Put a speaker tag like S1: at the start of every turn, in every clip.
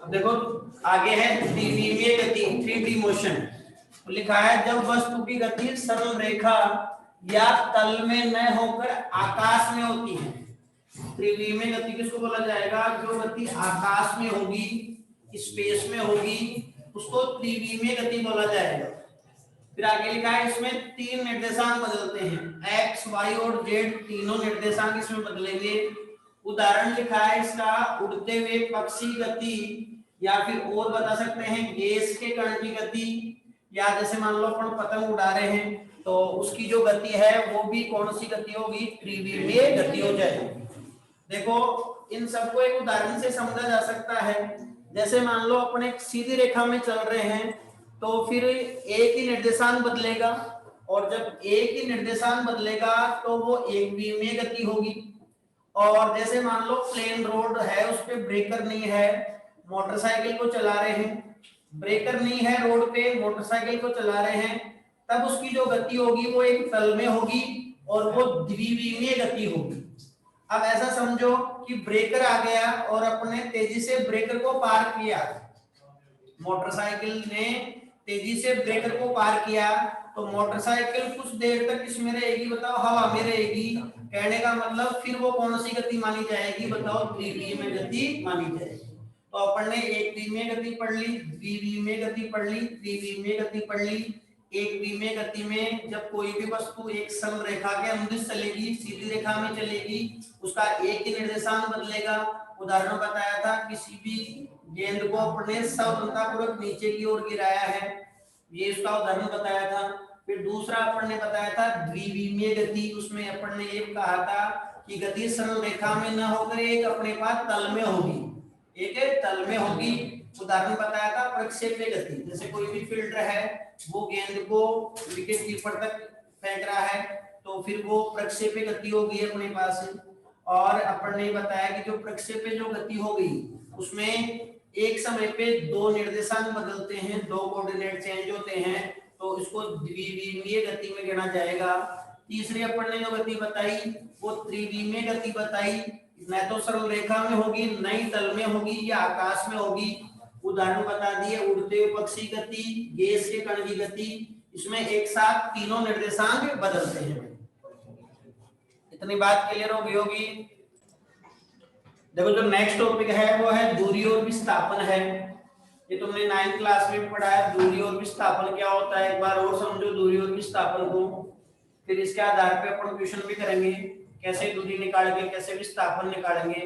S1: अब देखो आगे है त्रिविमीय गति, 3D मोशन। तो लिखा है जब वस्तु की गति सरल रेखा या तल में न होकर आकाश में होती है। त्रिविमीय गति किसको बोला जाएगा? जो गति आकाश में होगी, स्पेस में होगी, उसको त्रिविमीय गति बोला जाएगा। फिर आगे लिखा है इसमें 3 निर्देशांक बदलते हैं, एक्स, वाई और जेड, तीनों निर्देशांक इसमें बदलेंगे। उदाहरण लिखा है इसका उड़ते हुए पक्षी गति, या फिर और बता सकते हैं गैस के कण की गति, या जैसे मान लो अपन पतंग उड़ा रहे हैं तो उसकी जो गति है वो भी कौन सी गति होगी? त्रिविमीय गति हो जाएगी। देखो इन सबको एक उदाहरण से समझा जा सकता है। जैसे मान लो अपन एक सीधी रेखा में चल रहे हैं तो फिर एक ही निर्देशांक बदलेगा, और जब एक ही निर्देशांक बदलेगा तो वो एक विमीय गति होगी। और जैसे मान लो प्लेन रोड है, उस पे ब्रेकर नहीं है, मोटरसाइकिल को चला रहे हैं, ब्रेकर नहीं है रोड पे, मोटरसाइकिल को चला रहे हैं, तब उसकी जो गति होगी वो एक तल में होगी और वो द्विविमीय गति होगी। अब ऐसा समझो कि ब्रेकर आ गया और अपने तेजी से ब्रेकर को पार किया, मोटरसाइकिल ने तेजी से ब्रेकर को पार किया, तो मोटरसाइकिल कुछ देर तक किसमें रहेगी बताओ? हवा में रहेगी। कहने का मतलब फिर वो कौन सी गति मानी जाएगी बताओ? द्विविमीय गति मानी जाएगी। तो अपन ने एक विमीय गति पढ़ ली, द्विविमीय गति पढ़ ली, त्रिविमीय गति पढ़ ली। एक विमीय गति में जब कोई भी वस्तु एक सरल रेखा के अनुदिश चलेगी, सीधी रेखा में चलेगी, उसका एक ही निर्देशांक बदलेगा। उदाहरण बताया था किसी भी गेंद को अपने सावधानतापूर्वक नीचे की ओर गिराया है, ये इसका उदाहरण बताया था। फिर दूसरा अपन ने बताया था द्विविमीय गति, उसमें अपन ने ये कहा था कि गति सरल रेखा में न होकर एक अपने पास तल में होगी, एक तल में होगी। उदाहरण बताया था प्रक्षेपीय गति, जैसे कोई भी फील्डर है वो गेंद को विकेट कीपर तक फेंक रहा है तो फिर वो प्रक्षेपीय गति होगी अपने पास। और अपन ने बताया कि जो प्रक्षेपीय जो गति होगी उसमें एक समय पे 2 निर्देशांक बदलते हैं, 2 कोऑर्डिनेट चेंज होते हैं, तो इसको द्विविमीय गति में गिना जाएगा। तीसरी अपन ने जो गति बताई वो त्रिविमीय गति बताई, न तो सरल रेखा में होगी, न ही तल में होगी या आकाश में होगी। उदाहरण बता दिए उड़ते हुए पक्षी गति, गैस के कण की गति, इसमें एक साथ तीनों निर्देशांक बदलते हैं। इतनी बात क्लियर होगी। देखो जो नेक्स्ट टॉपिक है वो है दूरी और विस्थापन है। ये तुमने 9th क्लास में पढ़ा है, दूरी और विस्थापन क्या होता है, एक बार और समझो दूरी और विस्थापन को। फिर इसके आधार पे अपन क्वेश्चन भी करेंगे, कैसे दूरी निकालेंगे, कैसे विस्थापन निकालेंगे।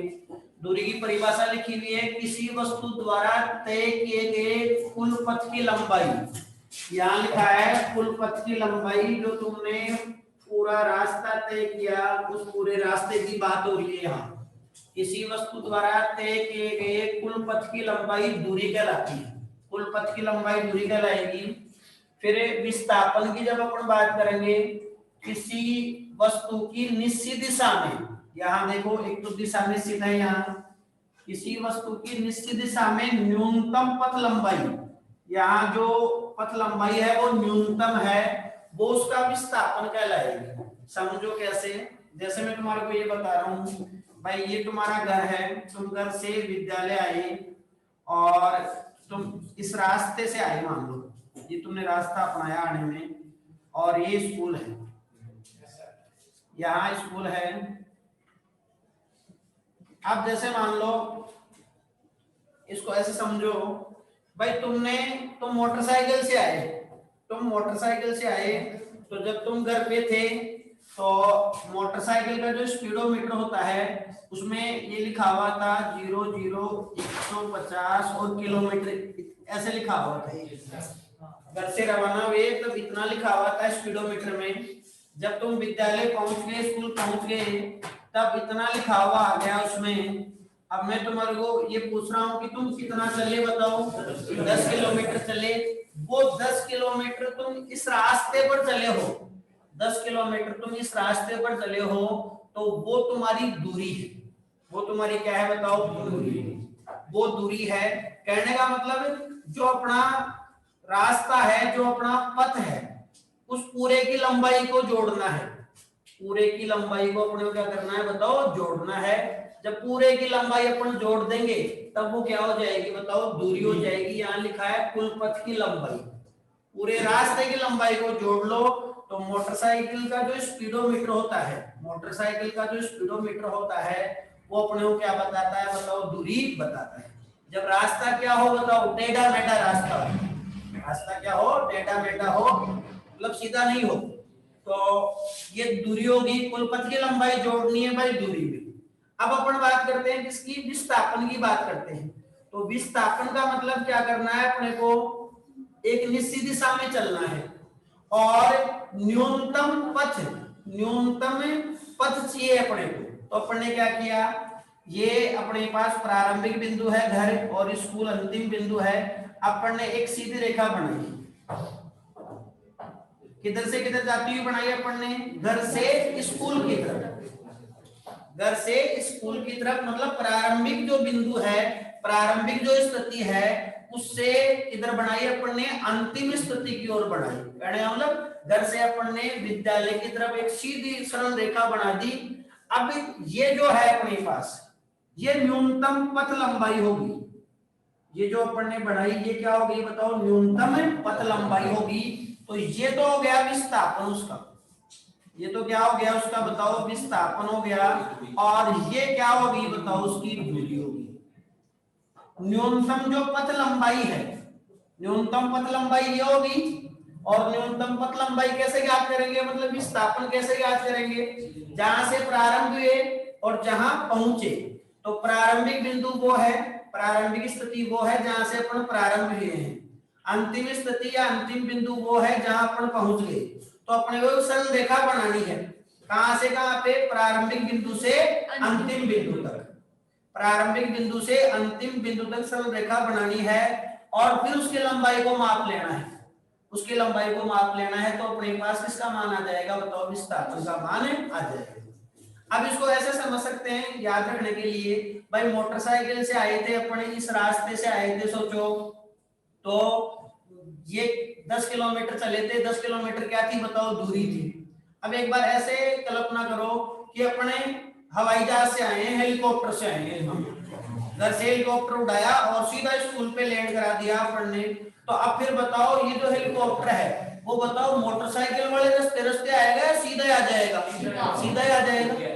S1: दूरी की परिभाषा लिखी हुई है, किसी वस्तु द्वारा तय किए गए कुल पथ की लंबाई। यहाँ लिखा है कुल पथ की लंबाई, जो तुमने पूरा रास्ता तय किया उस पूरे रास्ते की बात हो रही है। यहाँ किसी वस्तु द्वारा तय किए गए कुल पथ की लंबाई दूरी कहलाती है, कुल पथ की लंबाई दूरी कहलाएगी। फिर विस्थापन की जब अपन बात करेंगे, किसी वस्तु की निश्चित दिशा में, यहाँ देखो एक तो दिशा निश्चित है, यहाँ किसी वस्तु की निश्चित दिशा में न्यूनतम पथ लंबाई, यहाँ जो पथ लंबाई है वो न्यूनतम है, वो उसका विस्थापन कहलाएगी। समझो कैसे, जैसे मैं तुम्हारे को ये बता रहा हूँ भाई, ये तुम्हारा घर है, तुम घर से विद्यालय आए और तुम इस रास्ते से आए, मान लो ये तुमने रास्ता अपनाया आने में, और ये स्कूल है, यहाँ स्कूल है। अब जैसे मान लो इसको ऐसे समझो भाई, तुम मोटरसाइकिल से आए, तो जब तुम घर पे थे तो मोटरसाइकिल का जो स्पीडोमीटर होता है उसमें ये लिखा हुआ था 00 150 और किलोमीटर ऐसे लिखा हुआ था। घर से रवाना हुए तब इतना लिखा हुआ था स्पीडोमीटर में, जब तुम विद्यालय पहुंच गए, स्कूल पहुंच गए, तब इतना लिखा हुआ आ गया उसमें। अब मैं तुम्हारे को ये पूछ रहा हूँ कि तुम कितना चले बताओ? 10 किलोमीटर चले। वो 10 किलोमीटर तुम इस रास्ते पर चले हो, 10 किलोमीटर तुम इस रास्ते पर चले हो, तो वो तुम्हारी दूरी है। वो तुम्हारी क्या है बताओ? दूरी। वो दूरी है। कहने का मतलब जो अपना रास्ता है, जो अपना पथ है, उस पूरे की लंबाई को जोड़ना है। पूरे की लंबाई को अपने को क्या करना है बताओ? जोड़ना है। जब पूरे की लंबाई अपन जोड़ देंगे तब वो क्या हो जाएगी बताओ, दूरी हो जाएगी। यहाँ लिखा है कुल पथ की लंबाई, पूरे रास्ते की लंबाई को जोड़ लो तो मोटरसाइकिल का जो स्पीडोमीटर होता है, मोटरसाइकिल का जो स्पीडोमीटर होता है वो अपने को क्या बताता है बताओ, दूरी बताता है। जब रास्ता क्या हो बताओ, टेढ़ा मेढ़ा रास्ता हो, रास्ता क्या हो, टेढ़ा मेढ़ा हो, मतलब सीधा नहीं हो, तो ये दूरी होगी। कुल पथ की लंबाई जोड़नी है भाई दूरी में। अब अपन बात करते हैं किसकी, विस्थापन की बात करते हैं। तो विस्थापन का मतलब क्या करना है अपने को, एक निश्चित दिशा में चलना है और न्यूनतम पथ चाहिए अपने को। तो अपन ने क्या किया, ये अपने पास प्रारंभिक बिंदु है घर और स्कूल अंतिम बिंदु है। अपन ने एक सीधी रेखा बनाई, किधर से किधर जाती हुई बनाई अपन ने, घर से स्कूल की तरफ, घर से स्कूल की तरफ, मतलब प्रारंभिक जो बिंदु है, प्रारंभिक जो स्थिति है उससे किधर बनाई अपन ने, अंतिम स्थिति की ओर बढ़ाई। कहने मतलब घर से अपन ने विद्यालय की तरफ एक सीधी सरल रेखा बना दी। अब ये जो है अपने पास ये न्यूनतम पथ लंबाई होगी, ये जो अपन ने बढ़ाई ये क्या होगी बताओ, न्यूनतम पथ लंबाई होगी। तो ये तो हो गया विस्थापन उसका, ये तो क्या हो गया उसका बताओ, विस्थापन हो गया। और ये क्या होगी बताओ, उसकी दूरी होगी। न्यूनतम जो पथ लंबाई है, न्यूनतम पथ लंबाई ये होगी। और न्यूनतम पथ लंबाई कैसे ज्ञात करेंगे, मतलब विस्थापन कैसे ज्ञात करेंगे, जहां से प्रारंभ हुए और जहां पहुंचे। तो प्रारंभिक बिंदु वो है, प्रारंभिक स्थिति वो है जहां से अपन प्रारंभ हुए हैं, अंतिम स्थिति या अंतिम बिंदु वो है जहां अपन पहुंच गए। तो अपने को सरल रेखा बनानी है, कहां से कहां पे, प्रारंभिक बिंदु से अंतिम बिंदु तक, प्रारंभिक बिंदु से अंतिम बिंदु तक सरल रेखा बनानी है। और फिर उसकी लंबाई को माप लेना है, उसकी लंबाई को माप लेना है। तो अपने पास किसका मान आ जाएगा बताओ, विस्थापन का मान आ जाएगा। अब इसको ऐसे समझ सकते हैं याद रखने के लिए, भाई मोटरसाइकिल से आए थे अपने, इस रास्ते से आए थे सोचो, तो ये 10 किलोमीटर चले थे, 10 किलोमीटर क्या थी बताओ, दूरी थी। अब एक बार ऐसे कल्पना करो कि अपने हवाई जहाज से आए हैं, हेलीकॉप्टर से आए हैं, घर से हेलीकॉप्टर उड़ाया और सीधा स्कूल पे लैंड करा दिया अपन ने। तो अब फिर बताओ ये जो हेलीकॉप्टर है वो बताओ मोटरसाइकिल वाले रास्ते आएगा या सीधा आ जाएगा, सीधा ही आ जाएगा।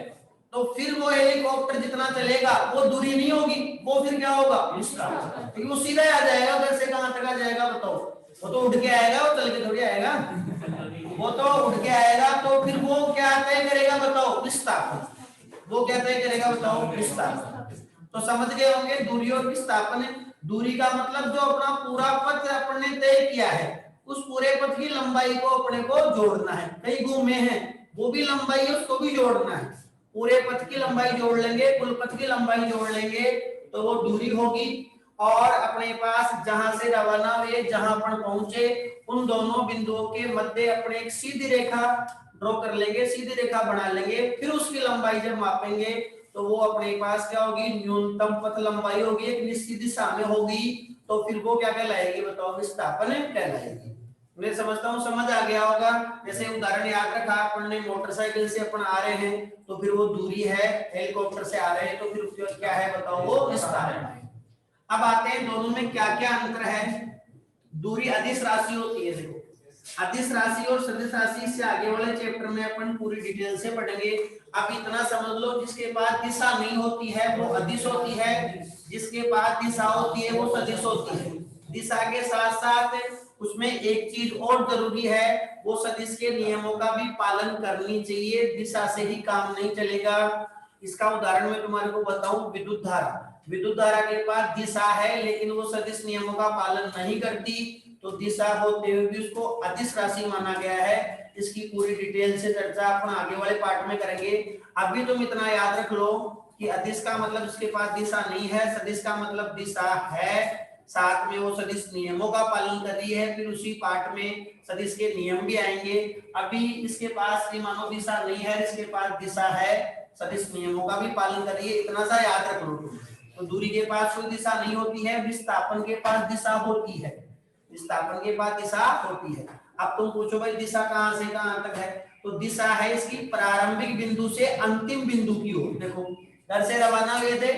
S1: तो फिर वो हेलीकॉप्टर जितना चलेगा वो दूरी नहीं होगी, वो फिर क्या होगा, क्योंकि वो सीधा ही आ जाएगा। घर से कहां तक आ जाएगा बताओ, वो तो उड़ के आएगा, वो चल के थोड़ी आएगा, वो तो उड़ के आएगा। तो फिर वो क्या तय करेगा बताओ, विस्थापन, वो क्या तय करेगा बताओ, विस्थापन। तो समझ गए होंगे दूरी और विस्थापन। दूरी का मतलब जो अपना पूरा पथ अपन ने तय किया है उस पूरे पथ की लंबाई को अपने को जोड़ना है, कई घूमे हैं वो भी लंबाई है उसको भी जोड़ना है। पूरे पथ की लंबाई जोड़ लेंगे, कुल पथ की लंबाई जोड़ लेंगे तो वो दूरी होगी। और अपने पास जहां से रवाना हुए जहां अपन पहुंचे उन दोनों बिंदुओं के मध्य अपने एक सीधी रेखा ड्रॉ कर लेंगे, सीधी रेखा बना लेंगे। फिर उसकी लंबाई जब मापेंगे तो वो अपने पास क्या होगी, न्यूनतम पथ लंबाई होगी, एक निश्चित दिशा में होगी। तो फिर वो क्या कहलाएगी बताओ, विस्थापन कहलाएगी। मैं समझता हूँ समझ आ गया होगा। जैसे उदाहरण याद रखा अपन ने, मोटरसाइकिल से अपन आ रहे हैं तो फिर वो दूरी है, हेलीकॉप्टर से आ रहे हैं तो फिर क्या है बताओ, वो विस्थापन है। अब आते हैं दोनों में क्या क्या अंतर है। दूरी अदिश राशि होती है, देखो अदिश राशि और सदिश राशि से आगे वाले चैप्टर में अपन पूरी डिटेल से पढ़ेंगे। अब इतना समझ लो, जिसके पास दिशा नहीं होती है वो अदिश होती है, जिसके पास दिशा होती है वो सदिश होती है। दिशा के साथ साथ उसमें एक चीज और जरूरी है, वो सदिश के नियमों का भी पालन करनी चाहिए, दिशा से ही काम नहीं चलेगा। इसका उदाहरण मैं तुम्हारे को बताऊं, विद्युत धारा। विद्युत धारा के पास दिशा है लेकिन वो सदिश नियमों का पालन नहीं करती, तो दिशा होते हुए भी उसको अदिश राशि माना गया है। इसकी पूरी डिटेल से चर्चा अपन आगे वाले पार्ट में करेंगे। अभी तुम इतना याद रख लो कि अदिश का मतलब इसके पास दिशा नहीं है, सदिश का मतलब दिशा है, साथ में वो सदिश नियमों का पालन कर रही है। फिर उसी पार्ट में सदिश के नियम भी आएंगे। अभी इसके पास मानो दिशा नहीं है, इसके पास दिशा है, सदिश नियमों का भी पालन कर रही है, इतना सा याद रख लो तुम। तो दूरी के पास कोई दिशा नहीं होती है, विस्थापन के पास दिशा होती है, विस्थापन के पास दिशा होती है। अब तुम पूछो भाई दिशा कहां से कहां तक है, तो दिशा है इसकी प्रारंभिक बिंदु से अंतिम बिंदु की ओर। देखो घर से रवाना हुए थे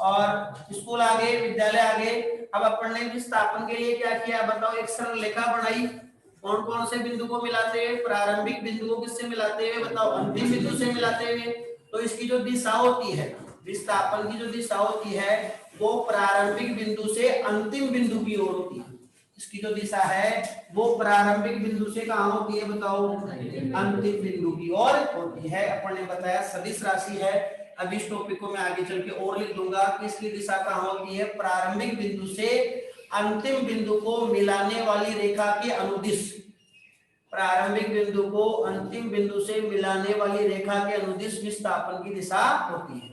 S1: और स्कूल आ गए, विद्यालय आ गए। अब अपन ने विस्थापन के लिए क्या किया बताओ, एक सरल रेखा बनाई। कौन कौन से बिंदु को मिलाते हुए, प्रारंभिक बिंदु को किससे मिलाते हुए बताओ, अंतिम बिंदु से मिलाते हुए। तो इसकी जो दिशा होती है, विस्थापन की जो दिशा होती है वो प्रारंभिक बिंदु से अंतिम बिंदु की ओर होती है। इसकी जो दिशा है वो प्रारंभिक बिंदु से कहां होती है बताओ, अंतिम बिंदु की ओर होती है। अपन ने बताया सदिश राशि है। अब इस टॉपिक को मैं आगे चल के और लिख दूंगा कि इसकी दिशा कहां होती है, प्रारंभिक बिंदु से अंतिम बिंदु को मिलाने वाली रेखा के अनुदिश। प्रारंभिक बिंदु को अंतिम बिंदु से मिलाने वाली रेखा के अनुदिश विस्थापन की दिशा होती है।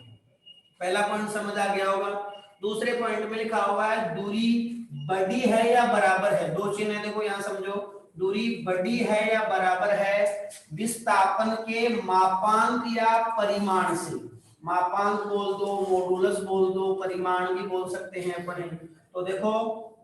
S1: पहला पॉइंट समझ आ गया होगा। दूसरे पॉइंट में लिखा हुआ है दूरी बड़ी है या बराबर है। दो चिन्ह है, देखो यहां समझो, दूरी बड़ी है या बराबर है विस्थापन के मापांक या परिमाण से। मापांक बोल दो, मॉडुलस बोल दो, परिमाण भी बोल सकते हैं अपन। तो देखो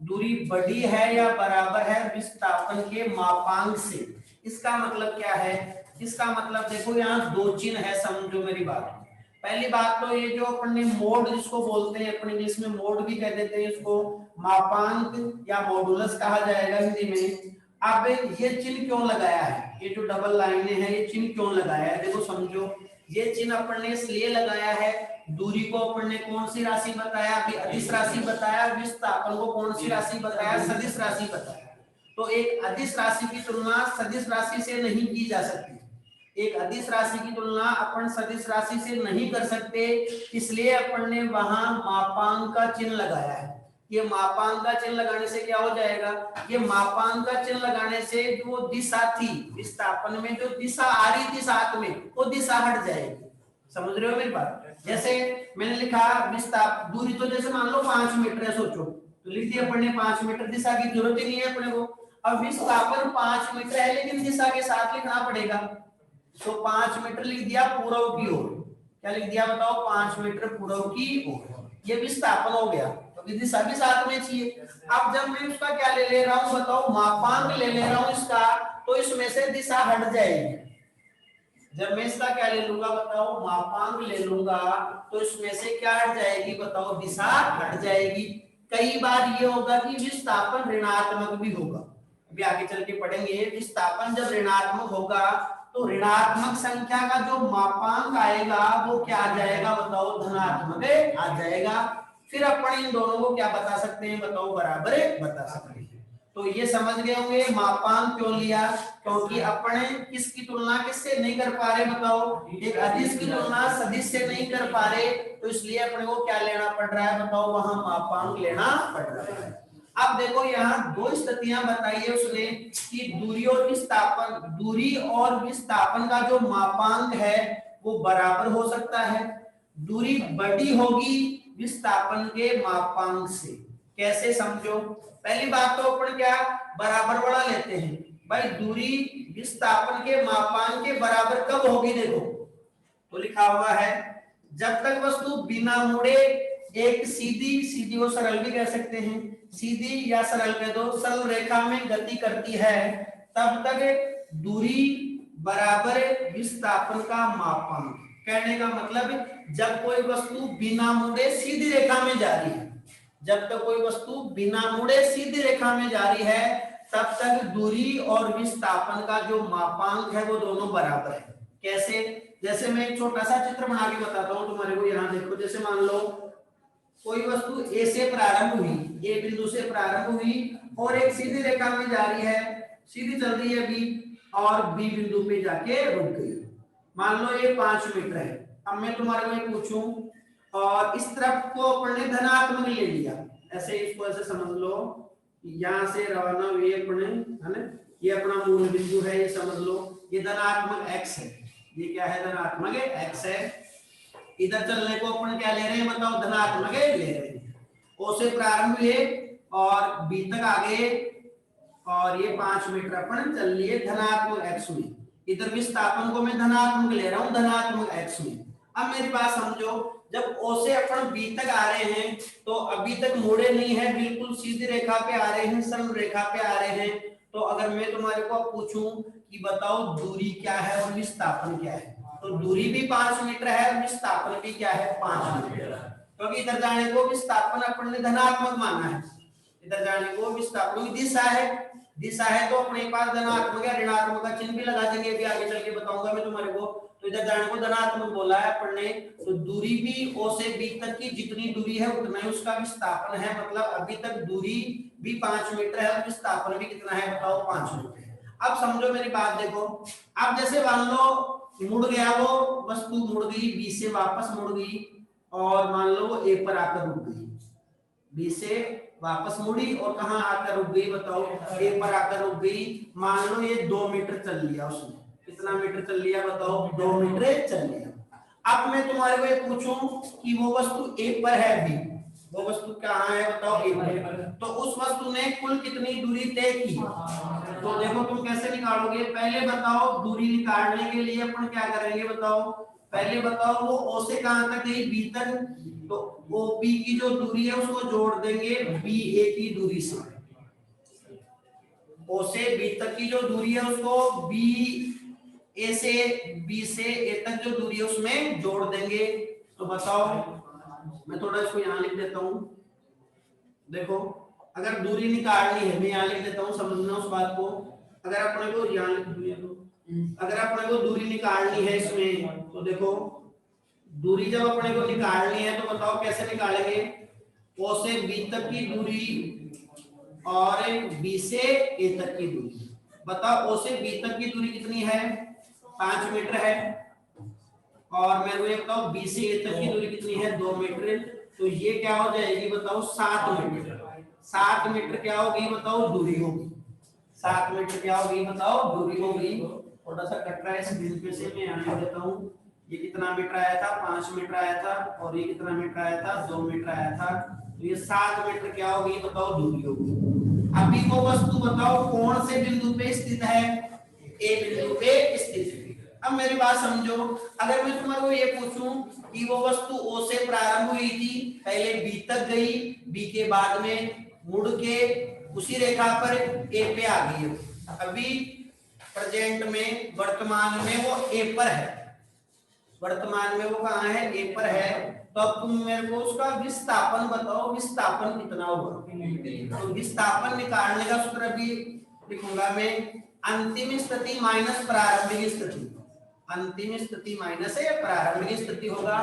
S1: दूरी बड़ी है या बराबर है विस्थापन के मापांक से। इसका मतलब क्या है, इसका मतलब देखो यहाँ दो चिन्ह है, समझो मेरी बात। पहली बात तो ये जो अपन ने मोड जिसको बोलते हैं, अपन इंग्लिश में मोड भी कह देते हैं इसको, मापांक या मॉडुलस कहा जाएगा हिंदी में। अब ये चिन्ह क्यों लगाया है, ये जो डबल लाइनें हैं ये चिन्ह क्यों लगाया है, देखो समझो। ये चिन्ह अपन ने इसलिए लगाया है, दूरी को अपन ने कौन सी राशि बताया, अभी अदिश राशि बताया, विस्थापन को कौन सी राशि बताया, सदिश राशि बताया। तो एक अदिश राशि की तुलना सदिश राशि से नहीं की जा सकती। एक अदिश राशि की तुलना अपन सदिश राशि से नहीं कर सकते, इसलिए अपन ने वहां मापांक का चिन्ह लगाया है। ये मापांक का चिन्ह लगाने से क्या हो जाएगा, ये मापांक का चिन्ह लगाने से जो दिशा थी विस्थापन में, जो दिशा आ रही थी साथ में, वो दिशा हट जाएगी। समझ रहे हो मेरी बात। जैसे मैंने लिखा विस्थापन दूरी, तो जैसे मान लो 5 मीटर है, सोचो तो लिख दिया अपन ने 5 मीटर, दिशा की जरूरत ही नहीं है अपने को। अब विस्थापन 5 मीटर है लेकिन दिशा के साथ लिखना पड़ेगा, तो 5 मीटर लिख दिया पूर्व की ओर। क्या लिख दिया बताओ, 5 मीटर पूर्व की ओर। ये विस्थापन हो गया, तो दिशा भी साथ में चाहिए। अब जब मैं उसका क्या ले रहा हूं बताओ, मापांक ले रहा हूं इसका, तो इसमें से दिशा हट जाएगी। जब मैं इसका क्या ले लूंगा बताओ, मापांक ले लूंगा, तो इसमें से क्या हट जाएगी बताओ, दिशा हट जाएगी। कई बार ये होगा कि विस्थापन ऋणात्मक भी होगा, अभी आगे चल के पढ़ेंगे। विस्थापन जब ऋणात्मक होगा तो ऋणात्मक संख्या का जो मापांक आएगा वो क्या आ जाएगा बताओ, धनात्मक आ जाएगा। फिर अपन इन दोनों को क्या बता सकते हैं बताओ, बराबर बता सकते हैं। तो ये समझ गए होंगे मापांक क्यों लिया, क्योंकि अपन किसकी तुलना किससे नहीं कर पा रहे बताओ, एक अदिश की तुलना सदिश से नहीं कर पा रहे, तो इसलिए अपने को क्या लेना पड़ रहा है बताओ, वहां मापांक लेना पड़ रहा है। अब देखो यहाँ दो स्थितियां बताई है उसने कि दूरी और विस्थापन, दूरी और विस्थापन का जो मापांक है वो बराबर हो सकता है। दूरी बड़ी होगी विस्थापन के मापांक से। कैसे समझो, पहली बात तो अपन क्या बराबर वाला लेते हैं भाई, दूरी विस्थापन के मापांक के बराबर कब होगी, देखो तो लिखा हुआ है जब तक वस्तु बिना मुड़े एक सीधी, सीधी को सरल भी कह सकते हैं, सीधी या सरल कह दो, सरल रेखा में गति करती है, तब तक दूरी बराबर विस्थापन का मापांक। कहने का मतलब जब कोई वस्तु बिना मुड़े सीधी रेखा में जा रही है, जब तक कोई वस्तु बिना मुड़े सीधी रेखा में जा रही है, तब तक दूरी और विस्थापन का जो मापांक है वो दोनों बराबर है। कैसे, जैसे मैं एक छोटा सा चित्र बना के बताता हूं तुम्हारे को। यहाँ देखो, जैसे मान लो कोई वस्तु ए से प्रारंभ हुई, ए बिंदु से प्रारंभ हुई और एक सीधी रेखा में जा रही है, सीधी चल रही है बी, और बी बिंदु पे जाके रुक गई। मान लो ये 5 मीटर है। अब मैं तुम्हारे को पूछूं, और इस तरफ को अपन ने धनात्मक ले लिया, ऐसे इसको ऐसे समझ लो, यहां से रवाना हुए अपने, है ना, ये अपना मूल बिंदु है, ये समझ लो ये धनात्मक x है। ये क्या है, धनात्मक x है। इधर चलने को अपन क्या ले रहे हैं बताओ, धनात्मक ले रहे हैं। ओ से प्रारंभ हुए और बी तक आ गए, और ये 5 मीटर अपन चल लिए, धनात्मक x हुई। इधर विस्थापन को मैं धनात्मक ले रहा हूं, धनात्मक x हुई। अब मेरी बात समझो, जब O से अपन B तक आ रहे हैं तो अभी तक मुड़े नहीं है, बिल्कुल सीधी रेखा पे आ रहे हैं, सरल रेखा पे आ रहे हैं। तो अगर मैं तुम्हारे को पूछूं कि बताओ दूरी क्या है और विस्थापन क्या है, तो दूरी भी 5 मीटर है और विस्थापन भी क्या है 5 मीटर, क्योंकि इधर जाने को विस्थापन अपन ने धनात्मक माना है, इधर जाने को विस्थापन की दिशा है तो अपने पास धनात्मक या ऋणात्मक का चिन्ह भी लगा देंगे, अभी आगे चल के बताऊंगा मैं तुम्हारे को। तो इधर जाने को धनात्मक बोला है अपन ने, तो दूरी भी ओ से बी तक की जितनी दूरी है उतना ही उसका विस्थापन है, मतलब अभी तक दूरी भी 5 मीटर है और विस्थापन भी कितना है बताओ 5 मीटर है। अब समझो मेरी बात देखो, अब जैसे मान लो मुड़ गया वो वस्तु, मुड़ गई बी से वापस मुड़ गई और मान लो वो ए पर आकर रुक गई, बी से वापस मुड़ी और कहां आकर रुक गई बताओ ए पर आकर रुक गई। मान लो ये 2 मीटर चल लिया, उसने कितना मीटर चल लिया बताओ 2 मीटर चल लिया। अब मैं तुम्हारे को ये पूछूं कि वो वस्तु ए पर है बी, वो वस्तु कहां है बताओ ए पर, तो उस वस्तु ने कुल कितनी दूरी तय की, तो देखो तुम कैसे निकालोगे, पहले बताओ दूरी निकालने के लिए अपन क्या करेंगे बताओ, पहले बताओ वो ओ से कहां तक गई बी तक, तो ओ बी की जो दूरी है उसको जोड़ देंगे बी ए की दूरी से, ओ से बी तक की जो दूरी है उसको बी ए से बी से ए तक जो दूरी है उसमें जोड़ देंगे। तो बताओ मैं थोड़ा इसको यहां लिख देता हूं, देखो अगर दूरी निकालनी है मैं यहां लिख देता हूं, समझना उस बात को, अगर अपने को यहां लिख दिया तो अगर अपने को दूरी निकालनी है इसमें, तो देखो दूरी जब अपने को निकालनी है तो बताओ कैसे निकालेंगे, ओ से बी तक की दूरी और बी से ए तक की दूरी, बताओ ओ से बी तक की दूरी कितनी है 5 मीटर है, और मैं ये बताओ बी से ए तक की दूरी कितनी है 2 मीटर, तो ये क्या हो जाएगी बताओ 7 मीटर, 7 मीटर क्या होगी बताओ दूरी होगी, 7 मीटर क्या होगी बताओ दूरी होगी। थोड़ा सा कट रहा है इस बिंदु पे से मैं यहां देता हूं, ये कितना मीटर आया था 5 मीटर आया था और ये कितना मीटर आया था 2 मीटर आया था, तो ये 7 मीटर क्या होगी बताओ दूरी होगी। अभी वो वस्तु बताओ कौन से बिंदु पे स्थित है, ए बिंदु पे स्थित है। अब मेरी बात समझो, अगर मैं तुम्हारे को ये पूछूं कि वो वस्तु ओ से प्रारंभ हुई थी, पहले बी तक गई, बी के बाद में मुड़ के उसी रेखा पर ए पे आ गई, अभी प्रेजेंट में वर्तमान में वो ए पर है, वर्तमान में वो कहां है ए पर है, तो अब तुम मेरे को उसका विस्थापन बताओ, विस्थापन कितना होगा, तो विस्थापन निकालने का सूत्र अभी लिखूंगा मैं, अंतिम स्थिति माइनस प्रारंभिक स्थिति, अंतिम स्थिति माइनस है प्रारंभिक स्थिति होगा।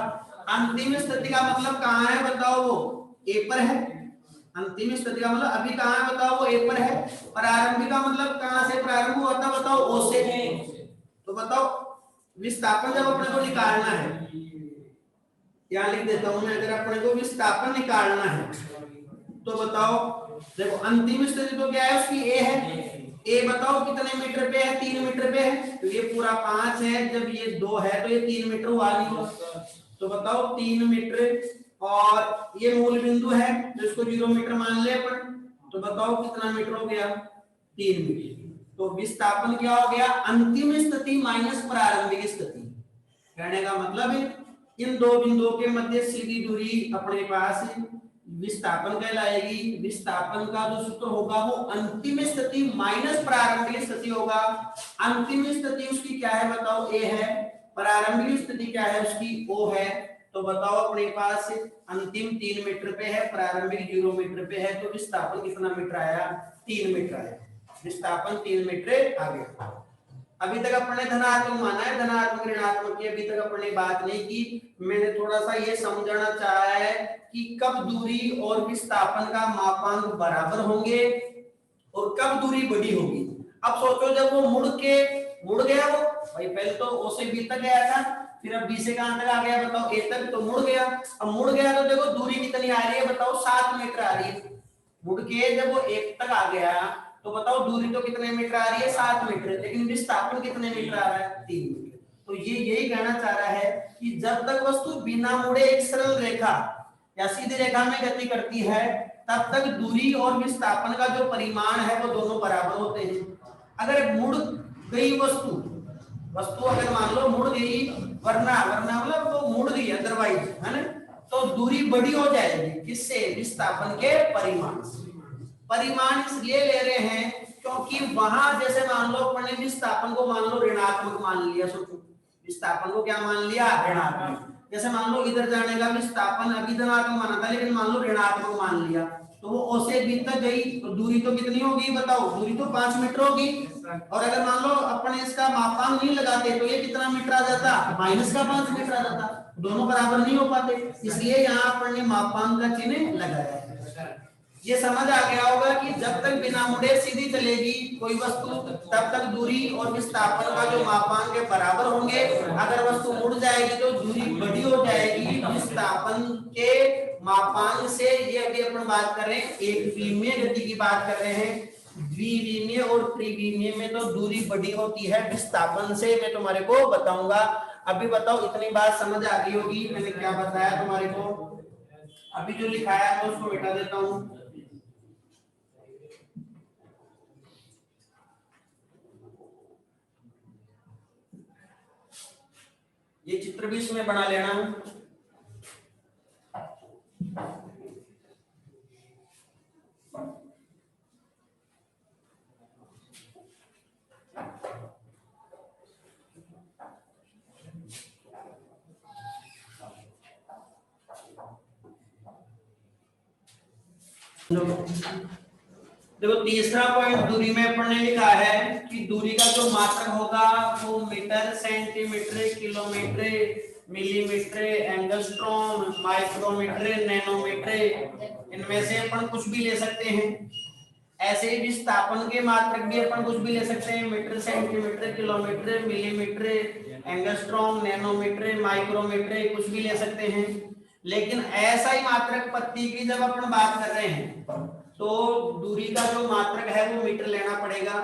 S1: अंतिम स्थिति का मतलब कहां है बताओ वो ए पर है, अंतिम स्थिति का मतलब अभी कहां है बताओ वो ए पर है, प्रारंभिक का मतलब कहां से प्रारंभ हुआ था बताओ ओ से, तो बताओ विस्थापन जब अपने को निकालना है, यहां लिख देता हूं मैं, अगर अपने को विस्थापन निकालना है तो बताओ देखो अंतिम स्थिति तो क्या है उसकी ए है, ए बताओ कितने मीटर पे है 3 मीटर पे है, तो ये पूरा 5 है, जब ये 2 है तो ये 3 मीटर हुआ नहीं हुआ, तो बताओ 3 मीटर और ये मूल बिंदु है तो इसको 0 मीटर मान ले अपन, तो बताओ कितना मीटर हो गया 3 मीटर, तो विस्थापन क्या हो गया अंतिम स्थिति माइनस प्रारंभिक स्थिति, कहने का मतलब इन दो बिंदुओं के मध्य सीधी दूरी अपने पास विस्थापन कहलाएगी। विस्थापन का जो सूत्र होगा वो अंतिम स्थिति माइनस प्रारंभिक स्थिति होगा, अंतिम स्थिति उसकी क्या है बताओ ए है, प्रारंभिक स्थिति क्या है उसकी ओ है, तो बताओ अपने पास अंतिम 3 मीटर पे है, प्रारंभिक 0 मीटर पे है, तो विस्थापन कितना मीटर आया 3 मीटर आया, विस्थापन 3 मीटर आ गया। अभी तक अपने धनात्मक माना है, धनात्मक ऋणात्मक की अभी तक अपने बात नहीं की, मैंने थोड़ा सा ये समझना चाहा है कि कब दूरी और विस्थापन का मापांक बराबर होंगे और कब दूरी बड़ी होगी। अब सोचो जब वो मुड़ गया वो भाई, पहले तो ओ से बी तक गया था, फिर अब बी से कहां तक आ गया बताओ ए तक, तो मुड़ गया, अब मुड़ गया तो देखो दूरी कितनी आ रही है बताओ 7 मीटर आ रही है, मुड़ के जब वो 1 तक आ गया तो बताओ दूरी तो कितने मीटर आ रही है 7 मीटर, लेकिन विस्थापन कितने मीटर आ रहा है 3 मीटर। तो ये यही कहना चाह रहा है कि जब तक वस्तु बिना मुड़े एक सरल रेखा या सीधी रेखा में गति करती है तब तक दूरी और विस्थापन का जो परिमाण है वो दोनों बराबर होते हैं। अगर मुड़ गई वस्तु अगर मान लो मुड़ गई, वरना मतलब वो मुड़ गई अदरवाइज, है ना, तो दूरी बड़ी हो जाएगी, किससे विस्थापन के परिमाण से। परिमाण इसलिए ले रहे हैं क्योंकि वहां जैसे मान लो अपने विस्थापन को मान लो ऋणात्मक मान लिया, सोचो विस्थापन को क्या मान लिया, ऋणात्मक। जैसे मान लो इधर जाने का विस्थापन अभी धनात्मक माना था, लेकिन मान लो ऋणात्मक मान लिया, तो वो ओ से बी तक गई, तो दूरी तो कितनी होगी बताओ, दूरी तो 5 मीटर होगी। और अगर मान लो अपन इसका मापांक नहीं लगाते तो ये कितना मीटर आ जाता, -5 मीटर आ जाता, दोनों बराबर नहीं हो पाते, इसलिए यहाँ अपन ने मापांक का चिन्ह लगाया है। ये समझ आ गया होगा कि जब तक बिना मुड़े सीधी चलेगी कोई वस्तु, तब तक दूरी और विस्थापन का जो मापांक है बराबर होंगे। अगर वस्तु मुड़ जाएगी तो दूरी बड़ी हो जाएगी विस्थापन के मापांक से। ये अभी अपन बात कर रहे हैं एक विमीय गति की बात कर रहे हैं। द्विविमीय और त्रिविमीय में तो दूरी बड़ी होती है विस्थापन से, मैं तुम्हारे को बताऊंगा। अभी बताओ इतनी बात समझ आ गई होगी, मैंने क्या बताया तुम्हारे को। अभी जो लिखाया है मैं उसको मिटा देता हूँ। ये चित्र भी इसमें बना लेना। देखो तीसरा पॉइंट दूरी में अपन ने लिखा है कि दूरी का जो मात्रक होगा वो metre, centimetre, kilometre, millimetre, angstrom, micrometre, nanometre, इनमें से अपन कुछ भी ले सकते हैं। ऐसे ही विस्थापन के मात्रक भी अपन कुछ भी ले सकते हैं, metre, centimetre, kilometre, millimetre, angstrom, nanometre, micrometre, कुछ भी ले सकते हैं। लेकिन ऐसा ही मात्रक पत्ती की जब अपन बात कर रहे हैं तो दूरी का जो मात्रक है वो मीटर लेना पड़ेगा,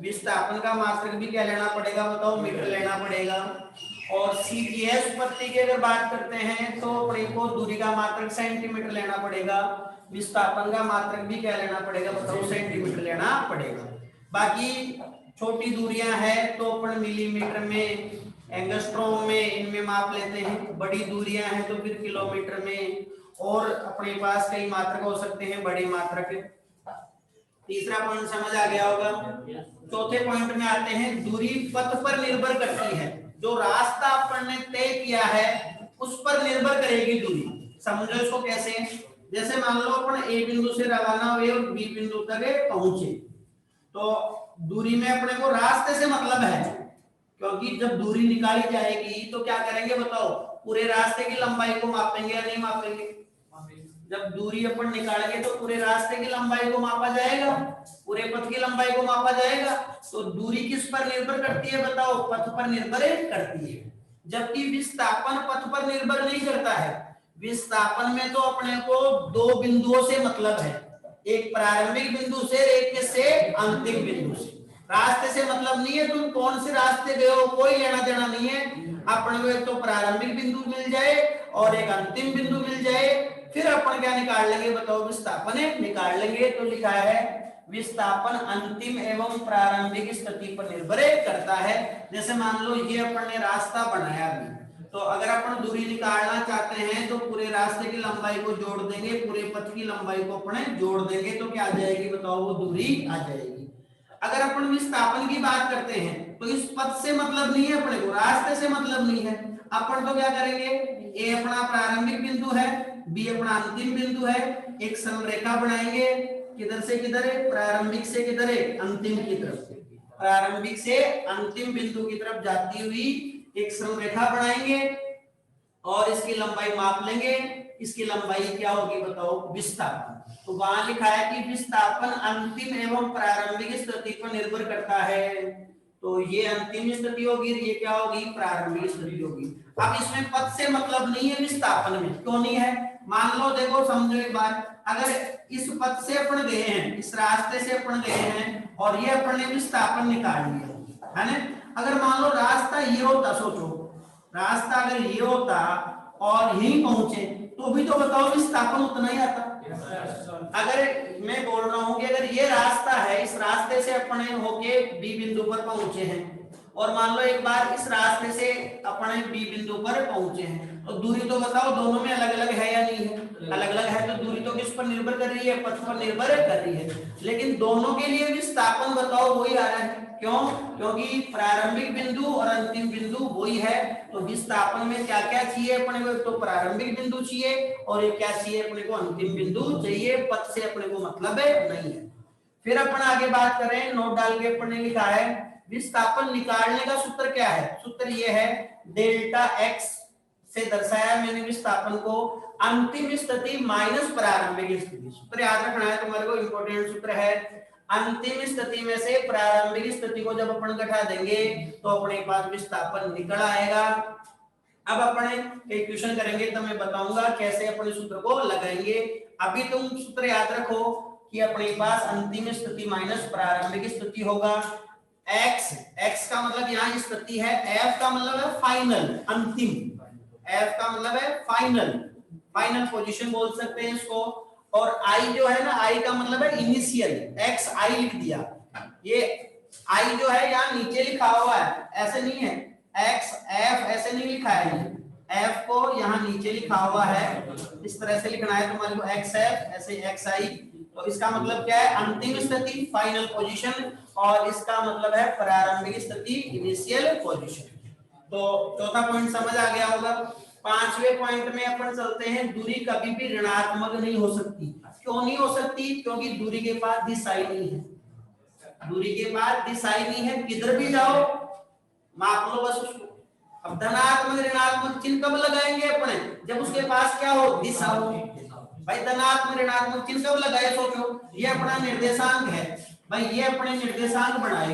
S1: विस्थापन का मात्रक भी क्या लेना पड़ेगा बताओ, मीटर लेना पड़ेगा। और सीजीएस पत्ती की अगर बात करते हैं तो अपने को दूरी का मात्रक सेंटीमीटर लेना पड़ेगा, विस्थापन का मात्रक भी क्या लेना पड़ेगा बताओ, सेंटीमीटर लेना पड़ेगा। बाकी छोटी दूरियां हैं तो अपन मिलीमीटर में, एंगस्ट्रॉम में इनमें माप लेते हैं। बड़ी दूरियां हैं तो फिर किलोमीटर में, और अपने पास कई मात्रक हो सकते हैं बड़े मात्रक। तीसरा पॉइंट समझ आ गया होगा। चौथे पॉइंट में आते हैं, दूरी पथ पर निर्भर करती है। जो रास्ता अपन ने तय किया है उस पर निर्भर करेगी दूरी। समझो इसको कैसे, जैसे मान लो अपन ए बिंदु से रवाना हुए और बी बिंदु तक पहुंचे, तो दूरी में अपने को रास्ते से मतलब है, क्योंकि जब दूरी निकाली जाएगी तो क्या करेंगे बताओ, पूरे रास्ते की लंबाई को मापेंगे या नहीं मापेंगे। जब दूरी अपन निकालेंगे तो पूरे रास्ते की लंबाई को मापा जाएगा, पूरे पथ की लंबाई को मापा जाएगा। तो दूरी किस पर निर्भर करती है बताओ, पथ पर निर्भर करती है। जबकि विस्थापन पथ पर निर्भर नहीं करता है। विस्थापन में तो अपने को दो बिंदुओं से मतलब है, एक प्रारंभिक बिंदु से, एक से अंतिम बिंदु से। रास्ते से मतलब नहीं है, तुम कौन से रास्ते गए हो कोई लेना देना नहीं है। अपन को एक तो प्रारंभिक बिंदु मिल जाए और एक अंतिम बिंदु मिल जाए, फिर अपन क्या निकाल लेंगे बताओ, विस्थापन निकाल लेंगे। तो लिखा है विस्थापन अंतिम एवं प्रारंभिक स्थिति पर निर्भर करता है। जैसे मान लो ये अपन ने रास्ता बनाया, तो अगर अपन दूरी निकालना चाहते हैं तो पूरे रास्ते की लंबाई को जोड़ देंगे, पूरे पथ की लंबाई को अपने जोड़ देंगे, तो क्या आ जाएगी बताओ, वो दूरी आ जाएगी। अगर अपन विस्थापन की बात करते हैं तो इस पथ से मतलब नहीं है अपने को, रास्ते से मतलब नहीं है। अपन तो क्या करेंगे, ए अपना प्रारंभिक बिंदु है, बी अपना अंतिम बिंदु है, एक समरेखा बनाएंगे, किधर से किधर है, प्रारंभिक से किधर है, अंतिम की तरफ। प्रारंभिक से अंतिम बिंदु की तरफ जाती हुई एक समरेखा बनाएंगे और इसकी लंबाई माप लेंगे। इसकी लंबाई क्या होगी बताओ, विस्थापन। तो वहां लिखा है कि विस्थापन अंतिम एवं प्रारंभिक स्थिति पर निर्भर करता है। तो ये अंतिम स्थिति होगी, ये क्या होगी, प्रारंभिक स्थिति होगी। अब इसमें पथ से मतलब नहीं है विस्थापन में, क्यों नहीं है, मान लो देखो समझो एक बात, अगर इस पथ से अपन गए हैं, इस रास्ते से अपन गए हैं और ये अपन ने विस्थापन निकाल लिया है ना। अगर मान लो रास्ता ये होता, सोचो रास्ता अगर ये होता और यहीं पहुंचे तो भी तो बताओ विस्थापन उतना ही आता। अगर मैं बोल रहा हूं कि अगर ये रास्ता है, इस रास्ते से अपने होके बी बिंदु पर पहुंचे हैं, और मान लो एक बार इस रास्ते से अपने बी बिंदु पर पहुंचे हैं, तो दूरी तो बताओ दोनों में अलग अलग है या नहीं है। अलग अलग है तो दूरी तो किस पर निर्भर कर रही है, पथ पर निर्भर कर रही है, लेकिन दोनों के लिए विस्थापन बताओ वही आ रहा है। क्यों? क्योंकि प्रारंभिक बिंदु और अंतिम बिंदु वही है, तो विस्थापन में क्या क्या चाहिए अपने को, तो प्रारंभिक बिंदु चाहिए और ये क्या चाहिए अपने को, अंतिम बिंदु चाहिए, पथ से अपने को मतलब नहीं है। फिर अपन आगे बात करें, नोट डाल के अपन ने लिखा है विस्थापन निकालने का सूत्र क्या है, सूत्र ये है डेल्टा एक्स से दर्शाया मैंने विस्थापन को अंतिम स्थिति माइनस प्रारंभिक स्थिति। सूत्र याद रखना है तुम्हारे को, इंपॉर्टेंट सूत्र है। अंतिम स्थिति में से प्रारंभिक स्थिति को जब अपन घटा देंगे तो अपने पास विस्थापन निकल आएगा। अब अपने क्वेश्चन करेंगे तो मैं बताऊंगा कैसे अपने सूत्र को लगाएंगे। अभी तुम सूत्र याद रखो कि अपने पास अंतिम स्थिति माइनस प्रारंभिक स्थिति होगा। x का मतलब यहाँ स्थिति है, f का मतलब है फाइनल, अंतिम, f का मतलब है फाइनल पोजीशन बोल सकते हैं इसको, और i जो है ना, i का मतलब है इनिशियल, x i लिख दिया। ये i जो है यहाँ नीचे लिखा हुआ है, ऐसे नहीं है, x f ऐसे नहीं लिखा है, f को यहाँ नीचे लिखा हुआ है, इस तरह से लिखना है तुम्हारे को, x f ऐसे x i। तो इसका मतलब क्या है, अंतिम स्थिति फाइनल पोजीशन, और इसका मतलब है प्रारंभिक स्थिति इनिशियल पोजीशन। तो चौथा पॉइंट समझ आ गया होगा। पांचवें पॉइंट में अपन चलते हैं, दूरी कभी भी ऋणात्मक नहीं हो सकती। क्यों नहीं हो सकती? क्योंकि दूरी के पास दिशा ही नहीं है, दूरी के पास दिशा ही नहीं है, किधर भी जाओ माप लो बस उसको। अब धनात्मक ऋणात्मक चिन्ह कब लगाएंगे अपने, जब उसके पास क्या हो, दिशा हो। भाई धनात्मक ऋणात्मक चिन्ह कब लगाए, सोचो, ये अपना निर्देशांक है भाई, ये अपने निर्देशांक बनाए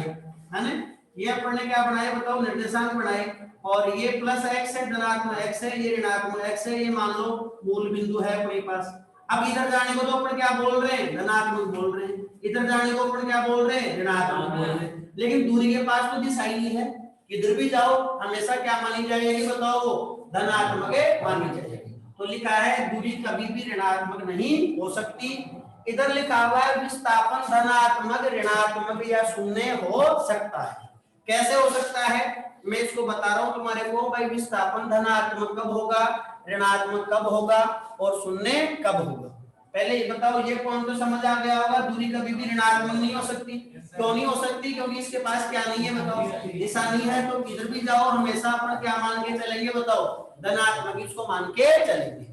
S1: है ना, ये अपने क्या बनाए बताओ, निर्देशांक बनाए, और ये प्लस x है, धनात्मक x है, ये ऋणात्मक x है, ये मान लो मूल बिंदु है अपने पास। अब इधर जाने को तो अपन क्या बोल रहे हैं, धनात्मक बोल रहे हैं, इधर जाने को अपन क्या बोल रहे हैं, ऋणात्मक बोल रहे हैं, लेकिन दूरी के पास तो दिशा ही नहीं है, किधर भी जाओ हमेशा क्या मानी जाएगी बताओ, वो धनात्मक मानी जाएगी। तो लिखा है दूरी कभी भी ऋणात्मक नहीं हो सकती। इधर लिखा हुआ है विस्थापन धनात्मक, ऋणात्मक या शून्य हो सकता है। कैसे हो सकता है मैं इसको बता रहा हूं तुम्हारे को, भाई विस्थापन धनात्मक कब होगा, ऋणात्मक कब होगा और शून्य कब होगा। पहले ये बताओ, ये पॉइंट तो समझ आ गया होगा, दूरी कभी भी ऋणात्मक नहीं हो सकती। क्यों नहीं हो सकती? क्योंकि इसके पास क्या नहीं है बताओ, दिशा नहीं है, तो किधर भी जाओ हमेशा अपन क्या मान के चलेंगे बताओ, धनात्मक इसको मान के चलेंगे।